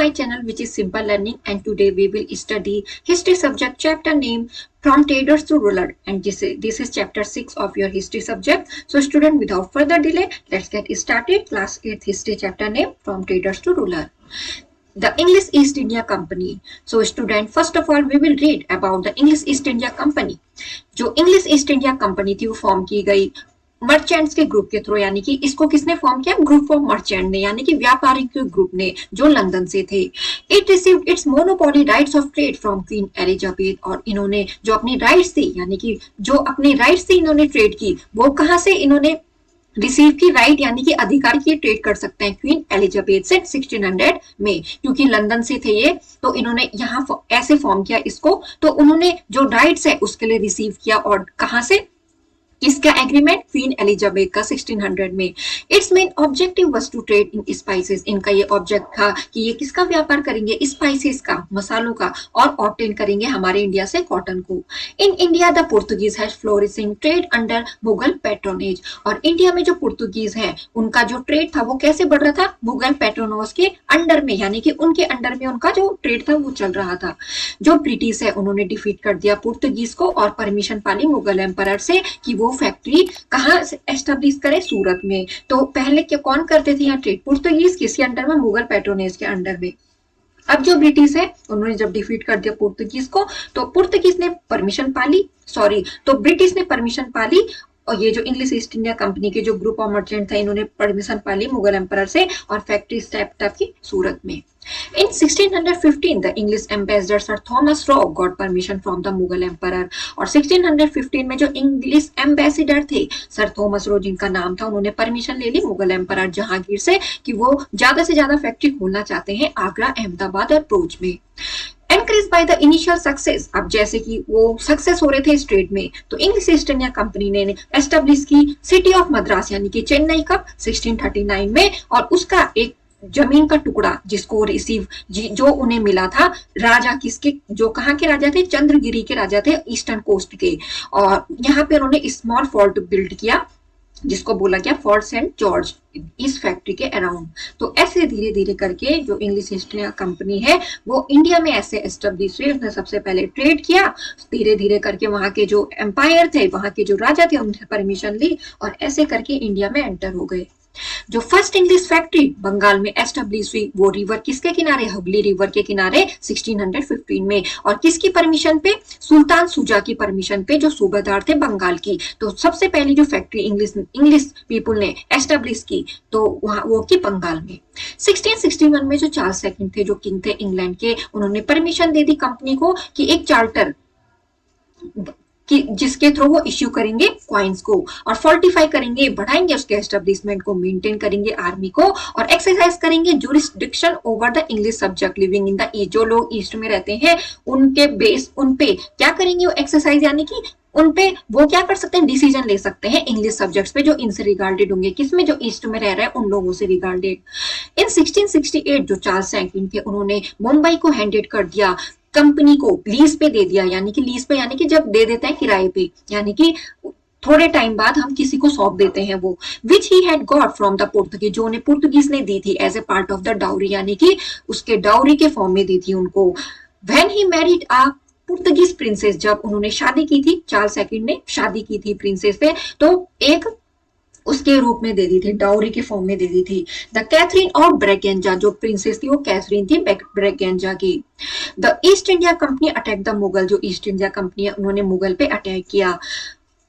my channel which is Simple Learning, and today we will study history subject chapter name from traders to ruler, and this is chapter 6 of your history subject. So student, without further delay, let's get started. Class 8th history chapter name from traders to ruler. The English East India Company. So student, first of all we will read about the English East India Company. जो English east India company थी वो form की गई merchants के group के through, यानी कि इसको किसने फॉर्म किया? ग्रुप ऑफ मर्चेंट ने, यानी कि व्यापारी के ग्रुप ने जो लंदन से थे. It received it's monopoly rights of trade from queen Elizabeth, और इन्होंने जो अपनी राइट्स थी, यानी कि जो अपनी राइट्स थी इन्होंने ट्रेड की, वो कहां से इन्होंने रिसीव की? राइट यानी कि अधिकार की ट्रेड कर सकते हैं क्वीन एलिजाबेथ से 1600 में, क्योंकि लंदन से थे ये, तो इन्होंने यहाँ ऐसे फॉर्म किया इसको. तो उन्होंने जो राइट्स है उसके लिए रिसीव किया, और कहां से? किसका एग्रीमेंट? क्वीन एलिजाबेथ का 1600 में. Its main objective was to trade in spices. इनका ये ऑब्जेक्ट था कि ये किसका व्यापार करेंगे? स्पाइसेस का, मसालों का, और ऑब्टेन करेंगे हमारे इंडिया से कॉटन को. In India the Portuguese has flourishing trade under Mughal patronage. और इंडिया में जो पुर्तगीज है उनका जो ट्रेड था वो कैसे बढ़ रहा था? मुगल पैट्रोनेज के अंडर में, यानी कि उनके अंडर में उनका जो ट्रेड था वो चल रहा था. जो ब्रिटिश है उन्होंने डिफीट कर दिया पुर्तगीज को, और परमिशन पाली मुगल एम्पायर से कि वो फैक्ट्री कहां से एस्टेब्लिश करे? सूरत में. तो पहले क्या कौन करते थे यहाँ ट्रेड? पुर्तगीज. किसके अंडर में? मुगल पैट्रोनेज के अंडर में. अब जो ब्रिटिश है उन्होंने जब डिफीट कर दिया पुर्तगीज को, तो पुर्तगीज ने परमिशन पाली, तो ब्रिटिश ने परमिशन पाली, और ये जो इंग्लिश ईस्ट इंडिया कंपनी के जो ग्रुप ऑफ मर्चेंट थे इन्होंने परमिशन पाली मुगल एम्पायर से, और फैक्ट्री स्टेप अप की सूरत में. In 1615, the English ambassador Sir Thomas Roe got permission from the Mughal Emperor. और 1615 में जो इंग्लिश एम्बेसडर थे सर थॉमस रो, जिनका नाम था, उन्होंने परमिशन ले ली मुगल एम्परर जहांगीर से कि वो ज्यादा से ज्यादा फैक्ट्री खोलना चाहते हैं आगरा, अहमदाबाद और पुंछ में. Encourage by the initial success. अब जैसे कि वो सक्सेस हो रहे थे इस ट्रेड में, तो इंग्लिश ईस्ट इंडिया कंपनी ने एस्टेब्लिश की सिटी ऑफ मद्रास, यानी कि चेन्नई कब? 1639 में. और उसका एक जमीन का टुकड़ा जिसको रिसीव जो उन्हें मिला था, राजा किसके, जो कहाँ के राजा थे? चंद्रगिरी के राजा थे, ईस्टर्न कोस्ट के. और यहाँ पे उन्होंने स्मॉल फोर्ट बिल्ड किया जिसको बोला गया फोर्ट सेंट जॉर्ज इस फैक्ट्री के अराउंड. तो ऐसे धीरे धीरे करके जो इंग्लिश ईस्ट इंडिया कंपनी है वो इंडिया में ऐसे एस्टेब्लिश हुई. उसने सबसे पहले ट्रेड किया, धीरे धीरे करके वहां के जो एम्पायर थे, वहां के जो राजा थे, उनसे परमिशन ली, और ऐसे करके इंडिया में एंटर हो गए. जो फर्स्ट इंग्लिश फैक्ट्री बंगाल में एस्टेब्लिश हुई वो रिवर किसके किनारे? हुगली रिवर के किनारे 1615 में. और किसकी परमिशन पे? सुल्तान शुजा की परमिशन पे, जो सूबेदार थे बंगाल की. तो सबसे पहली जो फैक्ट्री इंग्लिश पीपुल ने एस्टेब्लिश की तो वहां वो की बंगाल में. 1661 में जो चार्ल्स सेकंड थे, जो किंग थे इंग्लैंड के, उन्होंने परमिशन दे दी कंपनी को कि एक चार्टर कि जिसके थ्रू वो इश्यू करेंगे क्वाइंस को, और फोर्टिफाई करेंगे, बढ़ाएंगे उसके एस्टेब्लिशमेंट को, मेंटेन करेंगे आर्मी को, और एक्सरसाइज करेंगे jurisdiction over the English subject living in the east. जो लोग ईस्ट में रहते हैं उनके बेस, उन पे क्या करेंगे वो एक्सरसाइज, यानी कि उन पे वो क्या कर सकते हैं? डिसीजन ले सकते हैं इंग्लिश सब्जेक्ट्स पे जो इनसे रिगार्डेड होंगे. किसमें? जो ईस्ट में रह रहे हैं उन लोगों से रिगार्डेड. इन 1668 जो चार्ल्स सेकंड थे उन्होंने मुंबई को हैंडेड कर दिया, कंपनी को लीज पे दे दिया. यानी कि लीज पे यानी कि जब दे देते हैं किराए पे, यानी कि थोड़े टाइम बाद हम किसी को सौंप देते हैं वो. Which he had got from the Portuguese, जो उन्हें पुर्तगीज ने दी थी as a part of the dowry, यानी कि उसके डाउरी के फॉर्म में दी थी उनको. When he married a Portuguese princess, जब उन्होंने शादी की थी, चार्ल्स सेकंड ने शादी की थी प्रिंसेस से, तो एक उसके रूप में दे दी थी, डाउरी के फॉर्म में दे दी थी. द कैथरीन ऑफ ब्रेगेंजा, जो प्रिंसेस थी वो कैथरीन थी ब्रेगेंजा की. The east India company attack the Mughal, जो ईस्ट इंडिया कंपनी है उन्होंने मुगल पे अटैक किया.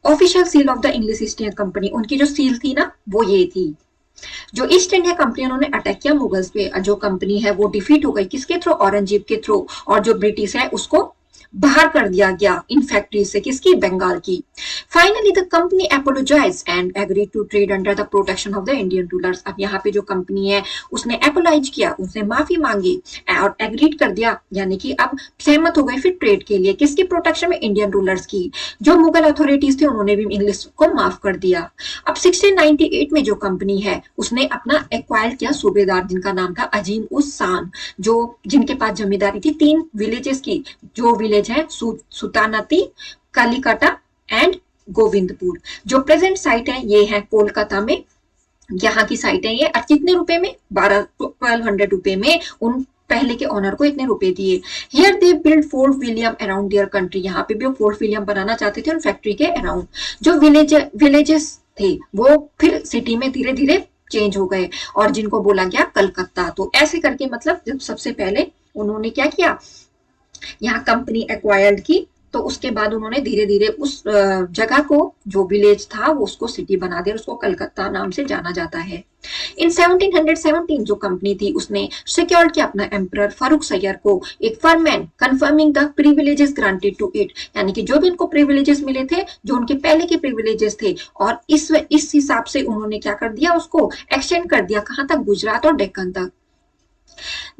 Official seal of the English east India company, उनकी जो सील थी ना वो ये थी. जो ईस्ट इंडिया कंपनी उन्होंने अटैक किया मुगल्स पे, जो कंपनी है वो डिफीट हो गई किसके थ्रू? औरंगजेब के थ्रू. और जो ब्रिटिश है उसको बाहर कर दिया गया इन फैक्ट्री से, किसकी? बंगाल की. Finally the company apologise and agree to trade under the protection of the Indian rulers. अब यहाँ पे जो कंपनी है उसने एपोलाइज किया, उसने माफी मांगी और एग्रीड कर दिया, यानी कि अब सहमत हो गए फिर ट्रेड के लिए. किसकी प्रोटेक्शन में? इंडियन रूलर्स की. जो मुगल अथॉरिटीज थे उन्होंने भी इंग्लिश को माफ कर दिया. अब 1698 में जो कंपनी है उसने अपना एक्वायर किया सूबेदार, जिनका नाम था अजीम उस शान, जो जिनके पास जमींदारी थी 3 विलेजेस की. जो विलेज है सुतानाती, कालीकाटा एंड गोविंदपुर. जो प्रेजेंट साइट है ये है कोलकाता में. यहाँ की साइट है ये. कितने रुपए में? 1200 रुपए में उन पहले के ऑनर को इतने रुपए दिए। Here they build fort William around their country, यहाँ पे भी वो फोर्ट विलियम बनाना चाहते थे उन फैक्ट्री के अराउंड। जो विलेजेस थे वो फिर सिटी में धीरे धीरे चेंज हो गए और जिनको बोला गया कलकत्ता। तो ऐसे करके मतलब जब सबसे पहले उन्होंने क्या किया, यहाँ कंपनी एक्वायर्ड की, तो उसके बाद उन्होंने धीरे धीरे उस जगह को, जो विलेज था वो उसको सिटी बना दिया, उसको कलकत्ता नाम से जाना जाता है। इन 1717 जो कंपनी थी उसने सिक्योर किया अपना एम्परर फारूक सैयर को एक फर्मैन confirming the privileges granted to it, यानी कि जो भी उनको प्रिविलेजेस मिले थे, जो उनके पहले के प्रिविलेजेस थे, और इस हिसाब से उन्होंने क्या कर दिया, उसको एक्सटेंड कर दिया कहां तक, गुजरात और डेक्कन तक।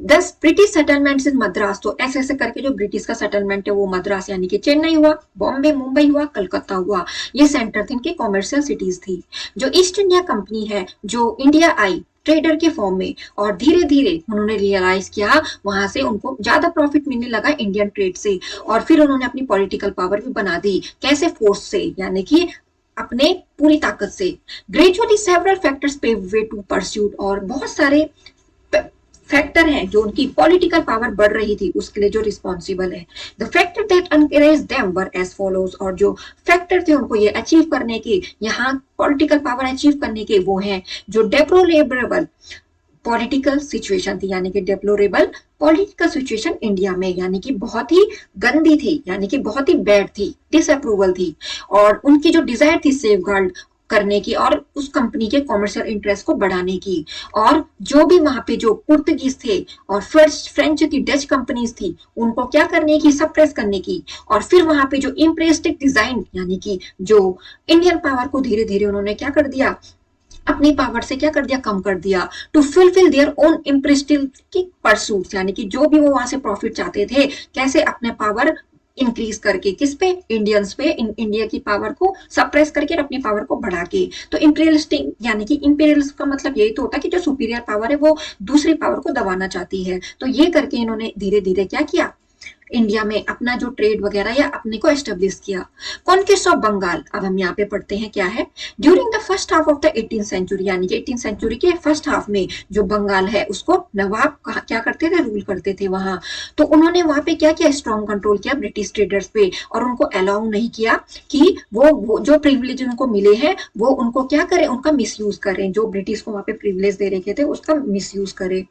दस ब्रिटिश सेटलमेंट्स इन मद्रास, तो ऐसे ऐसे करके जो ब्रिटिश का सेटलमेंट है वो मद्रास यानी कि चेन्नई हुआ, बॉम्बे मुंबई हुआ, कलकत्ता हुआ, ये सेंटर थे, इनकी कॉमर्शियल सिटीज थी। जो ईस्ट इंडिया कंपनी है जो इंडिया आई ट्रेडर के फॉर्म में, और धीरे धीरे उन्होंने रियलाइज किया, वहां से उनको ज्यादा प्रॉफिट मिलने लगा इंडियन ट्रेड से, और फिर उन्होंने अपनी पॉलिटिकल पावर भी बना दी। कैसे, फोर्स से, यानी कि अपने पूरी ताकत से। Gradually several factors pave way to pursuit, और बहुत सारे फैक्टर हैं जो उनकी पॉलिटिकल पावर बढ़ रही थी उसके लिए जो रिस्पॉन्सिबल है। The factor that encourage them were as follows, और जो फैक्टर थे उनको ये अचीव करने के, यहाँ पॉलिटिकल पावर अचीव करने के, वो हैं जो डेप्लोरेबल पॉलिटिकल सिचुएशन थी, यानी कि डेप्लोरेबल पॉलिटिकल सिचुएशन इंडिया में, यानी कि बहुत ही गंदी थी, यानी कि बहुत ही बैड थी, डिसअप्रूवल थी, और उनकी जो डिजायर थी सेफगार्ड करने की और उस कंपनी के कॉमर्शियल इंटरेस्ट को बढ़ाने की, और जो भी वहां पे जो पुर्तगीज थे और फ्रेंच की डच कंपनीज थी उनको क्या करने की, सप्रेस करने की, और फिर वहां पे जो इम्प्रेस्टिक डिजाइन, यानी कि जो इंडियन पावर को धीरे धीरे उन्होंने क्या कर दिया, अपनी पावर से क्या कर दिया, कम कर दिया, to fulfil their own imperialistic pursuits, यानी कि जो भी वो वहां से प्रॉफिट चाहते थे, कैसे अपने पावर इंक्रीज करके, किस पे, इंडियंस पे, इंडिया की पावर को सप्रेस करके अपनी पावर को बढ़ा के। तो इंपीरियलिस्टिक, यानी कि इंपीरियलिस्ट का मतलब यही तो होता है कि जो सुपीरियर पावर है वो दूसरी पावर को दबाना चाहती है। तो ये करके इन्होंने धीरे धीरे क्या किया, इंडिया में अपना जो ट्रेड वगैरह या अपने को एस्टेब्लिश किया। कॉन्क्वेस्ट ऑफ बंगाल, अब हम यहाँ पे पढ़ते हैं क्या है। During the first half of the 18th century, यानी कि 18th सेंचुरी के फर्स्ट हाफ में जो बंगाल है उसको नवाब क्या करते थे, रूल करते थे वहां। तो उन्होंने वहां पे क्या किया, स्ट्रॉन्ग कंट्रोल किया ब्रिटिश ट्रेडर्स पे, और उनको अलाउ नहीं किया कि वो जो प्रिविलेज उनको मिले हैं वो उनको क्या करें, उनका मिसयूज करें, जो ब्रिटिश को वहां पे प्रिविलेज दे रखे थे उसका मिसयूज करें।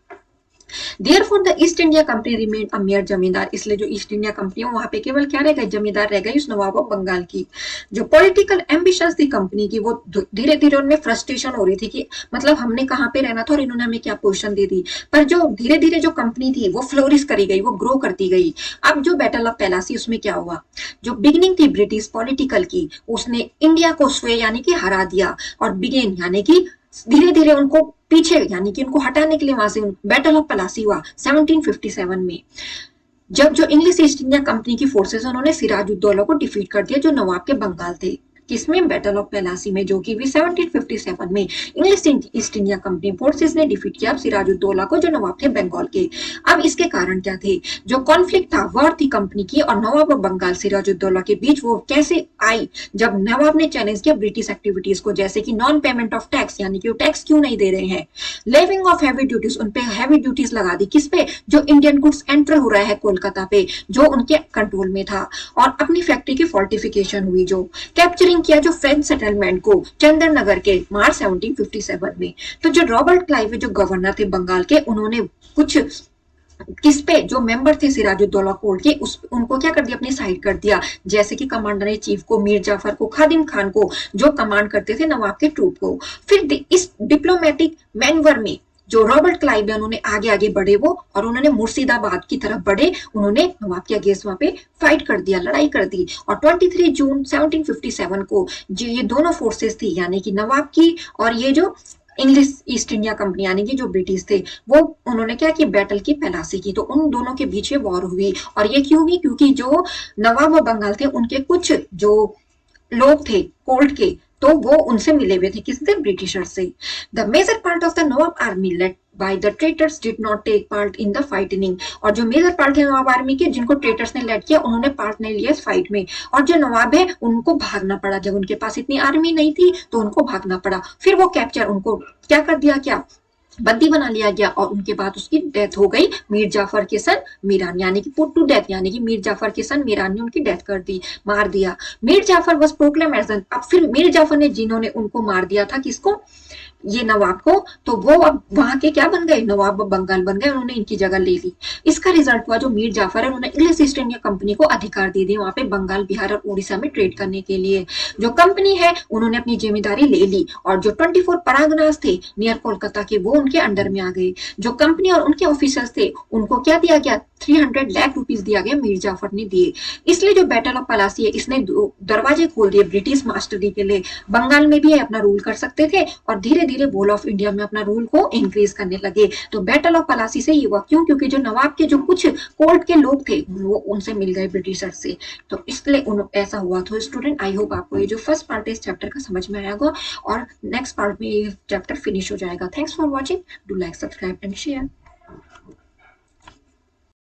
Therefore, the East India Company remained a mere जमींदार, इसलिए जो ईस्ट इंडिया कंपनी वहां पे केवल क्या रह गई, जमींदार रह गई उस नवाब ऑफ बंगाल की। जो पॉलिटिकल एम्बिशंस थी कंपनी की, वो धीरे धीरे उनमें फ्रस्ट्रेशन हो रही थी कि मतलब हमने कहाँ पे रहना था और इन्होंने हमें क्या पोजीशन दे दी। पर जो धीरे धीरे जो कंपनी थी वो फ्लोरिश करी गई, वो ग्रो करती गई। अब जो बैटल ऑफ पेलासी, उसमें क्या हुआ, जो बिगिनिंग थी ब्रिटिश पॉलिटिकल की, उसने इंडिया को स्वे यानी कि हरा दिया, और बिगेन यानी कि धीरे धीरे उनको पीछे, यानी कि उनको हटाने के लिए वहां से बैटल ऑफ पलासी हुआ 1757 में, जब जो इंग्लिश ईस्ट इंडिया कंपनी की फोर्सेस उन्होंने सिराजुद्दौला को डिफीट कर दिया, जो नवाब के बंगाल थे। किसमें, बैटल ऑफ पेलासी में, जो कि 1757 में English east India company forces ने डिफीट किया सिराजुद्दौला को, जो नवाब थे बंगाल के। अब इसके कारण क्या थे, जो कॉन्फ्लिक्ट था, वॉर थी कंपनी की और नवाब ऑफ बंगाल सिराजुद्दौला के बीच, वो कैसे आई, जब नवाब ने चैलेंज किया ब्रिटिश एक्टिविटीज को, जैसे कि नॉन पेमेंट ऑफ टैक्स, यानी कि वो टैक्स क्यों नहीं दे रहे हैं, लेविंग ऑफ हैवी ड्यूटीज, उन पे हैवी ड्यूटीज लगा दी, किस पे, जो इंडियन गुड्स एंटर हो रहा है कोलकाता पे, जो उनके कंट्रोल में था, और अपनी फैक्ट्री की फोर्टिफिकेशन हुई, जो कैप्चरिंग किया जो फ्रेंच सेटलमेंट को चंदन नगर के मार्च 1757 में। तो जो रॉबर्ट क्लाइव जो गवर्नर थे बंगाल के, उन्होंने कुछ किस पे, जो मेंबर थे सिराजुद्दौला कोर्ट के, उनको क्या कर दिया, अपनी साइड कर दिया, जैसे कि कमांडर इन चीफ को, मीर जाफर को, खादिम खान को, जो कमांड करते थे नवाब के ट्रूप को। फिर इस डिप्लोमेटिक मैनवर में जो रॉबर्ट क्लाइव है, उन्होंने आगे आगे बढ़े वो, और उन्होंने मुर्शिदाबाद की तरफ बढ़े, उन्होंने नवाब के अगेंस्ट वहां पे फाइट कर दिया, लड़ाई कर दी। और 23 जून 1757 को जो ये दोनों फोर्सेस थी, यानी कि नवाब की और ये जो इंग्लिश ईस्ट इंडिया कंपनी यानी कि जो ब्रिटिश थे, वो उन्होंने क्या की, बैटल की पेलासी की। तो उन दोनों के बीच ये वॉर हुई, और ये क्यों हुई, क्योंकि जो नवाब व बंगाल थे उनके कुछ जो लोग थे कोर्ट के, तो वो उनसे मिले हुए थे, किससे, ब्रिटिशर से। The major part of the nawab army led by the traitors did not take part in the fighting, और जो मेजर पार्ट है नवाब आर्मी के, जिनको ट्रेटर्स ने लेड किया, उन्होंने पार्ट नहीं लिया इस फाइट में, और जो नवाब है उनको भागना पड़ा, जब उनके पास इतनी आर्मी नहीं थी तो उनको भागना पड़ा। फिर वो कैप्चर, उनको क्या कर दिया, क्या बंदी बना लिया गया और उनके बाद उसकी डेथ हो गई मीर जाफर के सन मीरान, यानी कि पुट टू डेथ, यानी कि मीर जाफर के सन मीरान ने उनकी डेथ कर दी, मार दिया। Mir Jafar was proclaim as an, अब फिर मीर जाफर ने जिन्होंने उनको मार दिया था, किसको, ये नवाब को, तो वो अब वहां के क्या बन गए, नवाब बंगाल बन गए, उन्होंने इनकी जगह ले ली। इसका रिजल्ट हुआ जो मीर जाफर है उन्होंने इंग्लिश ईस्ट इंडिया कंपनी को अधिकार दे दिए वहां पे बंगाल, बिहार और उड़ीसा में ट्रेड करने के लिए। जो कंपनी है उन्होंने अपनी जिम्मेदारी ले ली और जो 24 परागनास थे नियर कोलकाता के वो उनके अंडर में आ गए। जो कंपनी और उनके ऑफिसर्स थे उनको क्या दिया गया, 300 लाख रुपीस दिया गया, मीर जाफर ने दिए। इसलिए जो बैटल ऑफ पलासी है इसने दरवाजे खोल दिए ब्रिटिश मास्टरी के लिए, बंगाल में भी अपना रूल कर सकते थे और धीरे धीरे होल ऑफ इंडिया में अपना रूल को इंक्रीज करने लगे। तो बैटल ऑफ पलासी से ये हुआ, क्यों, क्योंकि जो नवाब के जो कुछ कोर्ट के लोग थे वो उनसे मिल गए ब्रिटिशर से, तो इसलिए ऐसा हुआ। तो स्टूडेंट आई होप आपको ये जो फर्स्ट पार्ट है इस चैप्टर का समझ में आएगा और नेक्स्ट पार्ट में ये चैप्टर फिनिश हो जाएगा। Thanks for watching, do like, subscribe and share.